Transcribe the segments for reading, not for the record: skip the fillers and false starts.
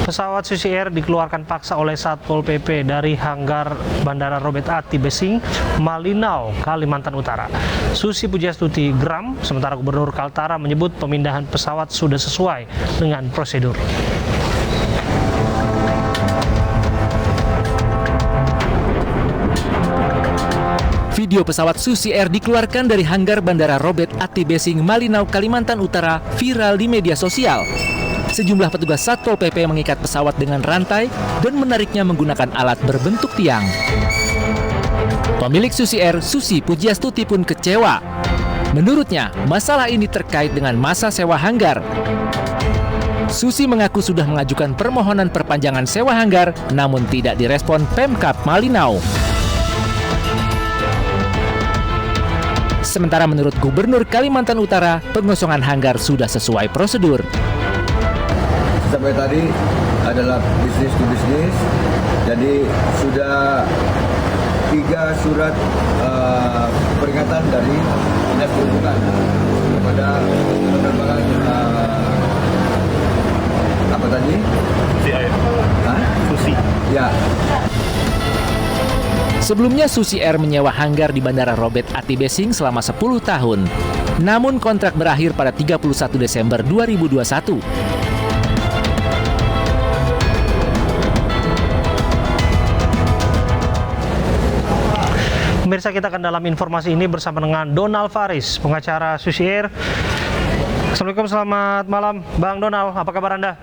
Pesawat Susi Air dikeluarkan paksa oleh Satpol PP dari hanggar Bandara Robert Ati Besing, Malinau, Kalimantan Utara. Susi Pujiastuti geram, sementara Gubernur Kaltara menyebut pemindahan pesawat sudah sesuai dengan prosedur. Video pesawat Susi Air dikeluarkan dari hanggar Bandara Robert Ati Besing, Malinau, Kalimantan Utara viral di media sosial. Sejumlah petugas Satpol PP mengikat pesawat dengan rantai dan menariknya menggunakan alat berbentuk tiang. Pemilik Susi Air, Susi Pujiastuti pun kecewa. Menurutnya, masalah ini terkait dengan masa sewa hanggar. Susi mengaku sudah mengajukan permohonan perpanjangan sewa hanggar, namun tidak direspon Pemkab Malinau. Sementara menurut Gubernur Kalimantan Utara, pengosongan hanggar sudah sesuai prosedur. Sampai tadi adalah bisnis to bisnis, jadi sudah 3 surat peringatan dari Dinas Perhubungan kepada penerbangan apa tadi? Susi Air. Susi. Ya. Sebelumnya Susi Air menyewa hanggar di Bandara Robert Ati Besing selama 10 tahun. Namun kontrak berakhir pada 31 Desember 2021. Pemirsa, kita akan dalam informasi ini bersama dengan Donald Faris, pengacara Susi Air. Assalamualaikum, selamat malam Bang Donald, apa kabar Anda?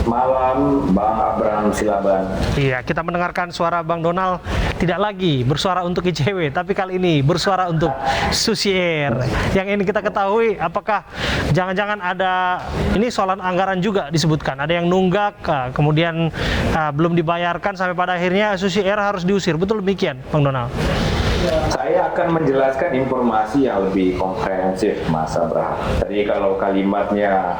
Malam, Bang Abraham Silaban. Iya, kita mendengarkan suara Bang Donald tidak lagi bersuara untuk ICW, tapi kali ini bersuara untuk Susi Air. Yang ini kita ketahui, apakah jangan-jangan ada, ini soalan anggaran juga disebutkan, ada yang nunggak, kemudian belum dibayarkan sampai pada akhirnya Susi Air harus diusir. Betul demikian, Bang Donald? Saya akan menjelaskan informasi yang lebih komprehensif, Mas Abraham. Tadi kalau kalimatnya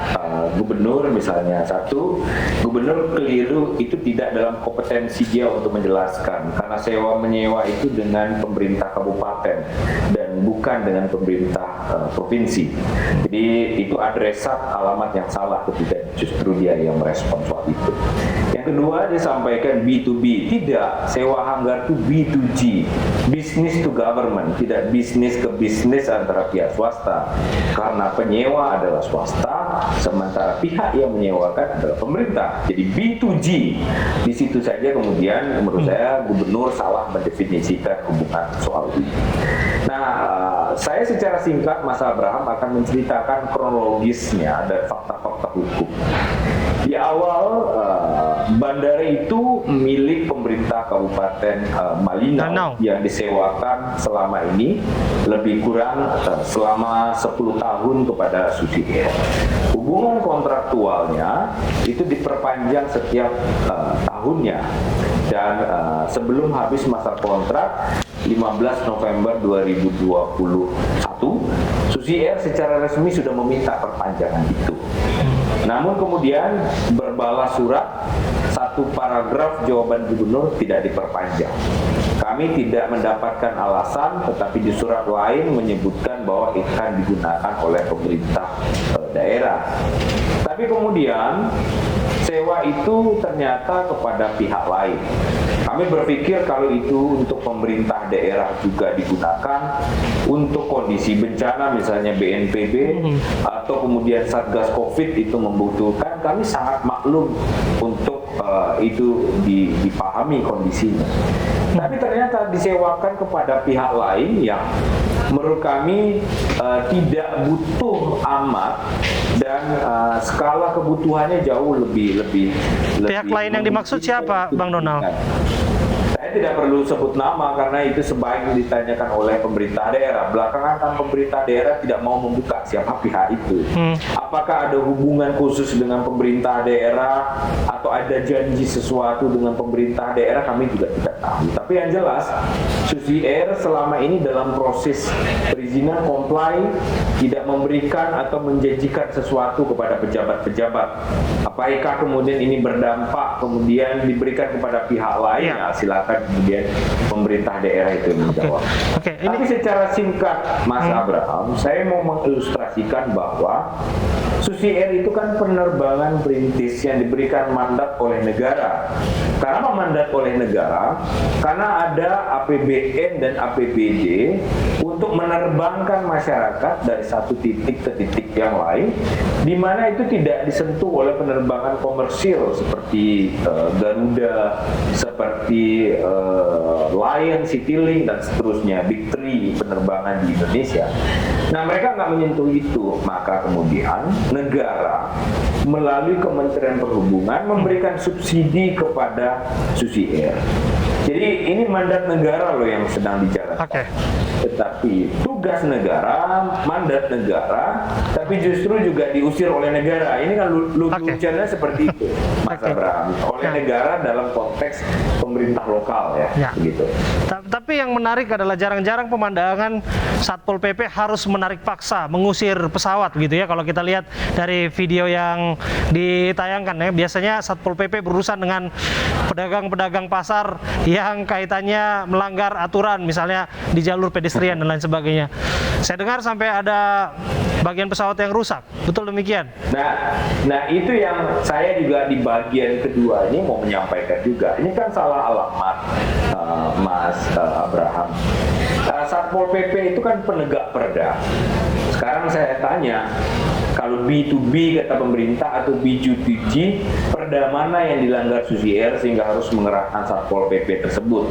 gubernur misalnya, satu, gubernur keliru, itu tidak dalam kompetensi dia untuk menjelaskan, karena sewa menyewa itu dengan pemerintah kabupaten dan bukan dengan pemerintah provinsi. Jadi itu adresat alamat yang salah ketika justru dia yang merespon soal itu. Yang kedua, dia sampaikan B2B. Tidak, sewa hanggar itu B2G, business to government, tidak bisnis ke bisnis antara pihak swasta. Karena penyewa adalah swasta, sementara pihak yang menyewakan adalah pemerintah. Jadi B2G. Di situ saja kemudian menurut saya gubernur salah mendefinisikan hubungan soal ini. Nah, saya secara singkat, Mas Abraham, akan menceritakan kronologisnya dan fakta-fakta hukum. Di awal, bandara itu milik pemerintah Kabupaten Malinau yang disewakan selama ini lebih kurang selama 10 tahun kepada Susi Air. Hubungan kontraktualnya itu diperpanjang setiap tahunnya, dan sebelum habis masa kontrak 15 November 2021, Susi Air secara resmi sudah meminta perpanjangan itu. Namun kemudian berbalas surat, satu paragraf jawaban gubernur tidak diperpanjang. Kami tidak mendapatkan alasan, tetapi di surat lain menyebutkan bahwa akan digunakan oleh pemerintah daerah. Tapi kemudian sewa itu ternyata kepada pihak lain. Kami berpikir kalau itu untuk pemerintah daerah juga digunakan untuk kondisi bencana, misalnya BNPB atau kemudian Satgas Covid itu membutuhkan, kami sangat maklum untuk itu dipahami kondisinya. Tapi ternyata disewakan kepada pihak lain yang menurut kami tidak butuh amat, dan skala kebutuhannya jauh lebih. Pihak lain yang dimaksud siapa, Bang Donald? Saya tidak perlu sebut nama karena itu sebaiknya ditanyakan oleh pemerintah daerah. Belakangan kan pemerintah daerah tidak mau membuka siapa pihak itu. Apakah ada hubungan khusus dengan pemerintah daerah atau ada janji sesuatu dengan pemerintah daerah, kami juga tidak tahu. Tapi yang jelas, Susi Air selama ini dalam proses perizinan comply, tidak memberikan atau menjanjikan sesuatu kepada pejabat-pejabat. Apakah kemudian ini berdampak kemudian diberikan kepada pihak lain? Ya, silakan kemudian pemerintah daerah itu menjawab. Tapi secara singkat, Mas Abraham, saya mau mengilustrasi mengilustrasikan bahwa Susi Air itu kan penerbangan perintis yang diberikan mandat oleh negara. Kenapa mandat oleh negara? Karena ada APBN dan APBD untuk menerbangkan masyarakat dari satu titik ke titik yang lain, di mana itu tidak disentuh oleh penerbangan komersil seperti Garuda, seperti Lion, Citylink, dan seterusnya, Big Three penerbangan di Indonesia. Nah, mereka nggak menyentuh itu, maka kemudian negara melalui Kementerian Perhubungan memberikan subsidi kepada Susi Air. Jadi ini mandat negara loh yang sedang dijalankan. Oke. Tetapi tugas negara, mandat negara, tapi justru juga diusir oleh negara. Ini kan lucunya seperti itu, Mas Abraham. Oleh negara dalam konteks pemerintah lokal ya. Begitu. Tapi yang menarik adalah jarang-jarang pemandangan Satpol PP harus menarik paksa, mengusir pesawat gitu ya. Kalau kita lihat dari video yang ditayangkan ya, biasanya Satpol PP berurusan dengan pedagang-pedagang pasar yang kaitannya melanggar aturan, misalnya di jalur pedestrian dan lain sebagainya. Saya dengar sampai ada bagian pesawat yang rusak, betul demikian? Nah itu yang saya juga di bagian kedua ini mau menyampaikan juga. Ini kan salah alamat, Mas Abraham. Satpol PP itu kan penegak perda. Sekarang saya tanya, kalau B2B kata pemerintah atau B2G, perda mana yang dilanggar Susi Air sehingga harus mengerahkan Satpol PP tersebut?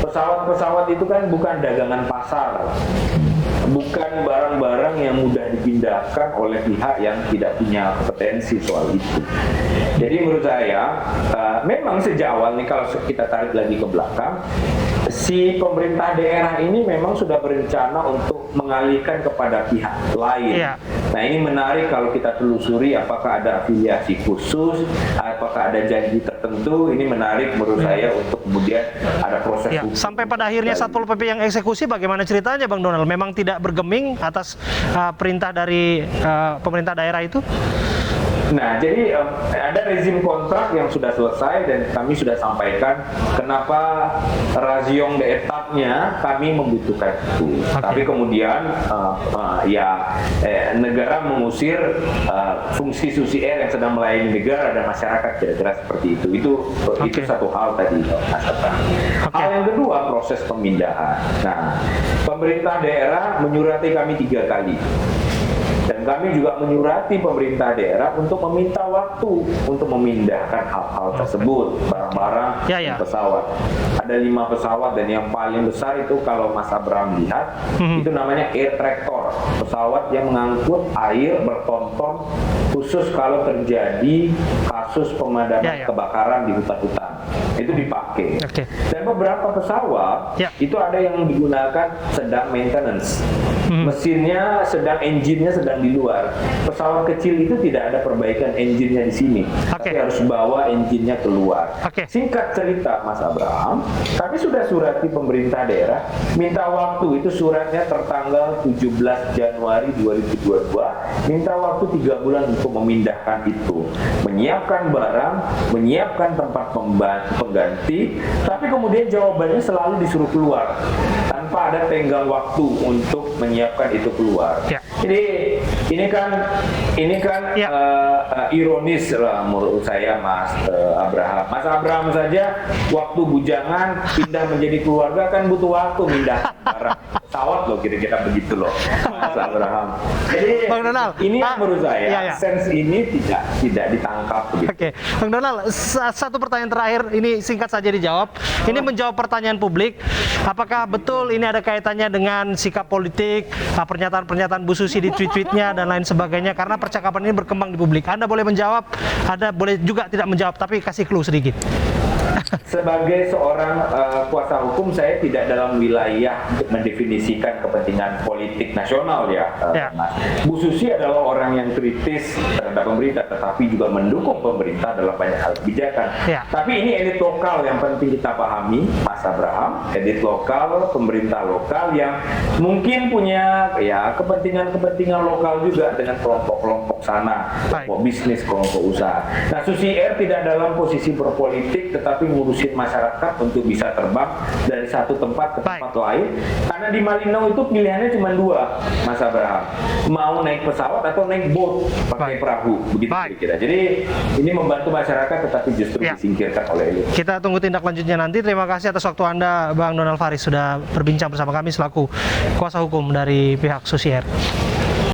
Pesawat-pesawat itu kan bukan dagangan pasar, bukan barang-barang yang mudah dipindahkan oleh pihak yang tidak punya kompetensi soal itu. Jadi menurut saya, memang sejak awal nih kalau kita tarik lagi ke belakang, si pemerintah daerah ini memang sudah berencana untuk mengalihkan kepada pihak lain. Nah ini menarik kalau kita telusuri apakah ada afiliasi khusus, apakah ada janji tertentu. Ini menarik menurut saya untuk kemudian ada proses hukum. Sampai pada akhirnya Satpol PP yang eksekusi, bagaimana ceritanya Bang Donald? Memang tidak bergeming atas perintah dari pemerintah daerah itu? Nah, jadi ada rezim kontrak yang sudah selesai dan kami sudah sampaikan kenapa raziong de etapnya kami membutuhkan itu. Tapi kemudian negara mengusir fungsi Susi Air yang sedang melayani negara dan masyarakat, kira-kira seperti itu. Itu satu hal tadi, Mas Abraham. Hal yang kedua, proses pemindahan. Nah, pemerintah daerah menyurati kami 3 kali. Dan kami juga menyurati pemerintah daerah untuk meminta waktu untuk memindahkan hal-hal tersebut, barang-barang dan pesawat. Ada 5 pesawat dan yang paling besar itu kalau Mas Abraham lihat, itu namanya air tractor, pesawat yang mengangkut air bertonton khusus kalau terjadi kasus pemadaman kebakaran di hutan-hutan. Itu dipakai. Dan beberapa pesawat itu ada yang digunakan sedang maintenance. Mesinnya sedang, engine-nya sedang di luar. Pesawat kecil itu tidak ada perbaikan engine-nya di sini, tapi harus bawa engine-nya keluar. Singkat cerita, Mas Abraham, kami sudah surati pemerintah daerah, minta waktu, itu suratnya tertanggal 17 Januari 2022, minta waktu 3 bulan untuk memindahkan itu, menyiapkan barang, menyiapkan tempat pengganti, tapi kemudian jawabannya selalu disuruh keluar tanpa ada tenggang waktu untuk menyiapkan itu keluar. Jadi ini kan ironis lah menurut saya, Mas Abraham. Mas Abraham saja waktu bujangan pindah menjadi keluarga kan butuh waktu pindah barang pesawat loh, kira-kira begitu loh, Mas Abraham. Jadi Bang Donald, ini menurut saya sense ini tidak ditangkap begitu. Bang Donald, satu pertanyaan terakhir ini singkat saja dijawab. Ini menjawab pertanyaan publik. Apakah betul ini ada kaitannya dengan sikap politik, pernyataan-pernyataan Bu Susi di tweet-tweetnya dan lain sebagainya? Karena percakapan ini berkembang di publik. Anda boleh menjawab, Anda boleh juga tidak menjawab, tapi kasih clue sedikit. Sebagai seorang kuasa hukum, saya tidak dalam wilayah untuk mendefinisikan kepentingan politik nasional Mas. Bu Susi adalah orang yang kritis terhadap pemerintah, tetapi juga mendukung pemerintah dalam banyak hal kebijakan. Tapi ini elit lokal yang penting kita pahami, Mas Abraham. Elit lokal, pemerintah lokal yang mungkin punya kepentingan lokal juga dengan kelompok-kelompok sana, kelompok bisnis, kelompok usaha. Nah, Susi Air tidak dalam posisi berpolitik, tetapi ngurusin masyarakat untuk bisa terbang dari satu tempat ke tempat lain. Karena di Malinau itu pilihannya cuma dua, Mas Abraham. Mau naik pesawat atau naik boat pakai perahu, begitu kira-kira. Jadi ini membantu masyarakat tetapi justru disingkirkan oleh elit. Kita tunggu tindak lanjutnya nanti. Terima kasih atas waktu Anda, Bang Donald Faris, sudah berbincang bersama kami selaku kuasa hukum dari pihak Susi Air.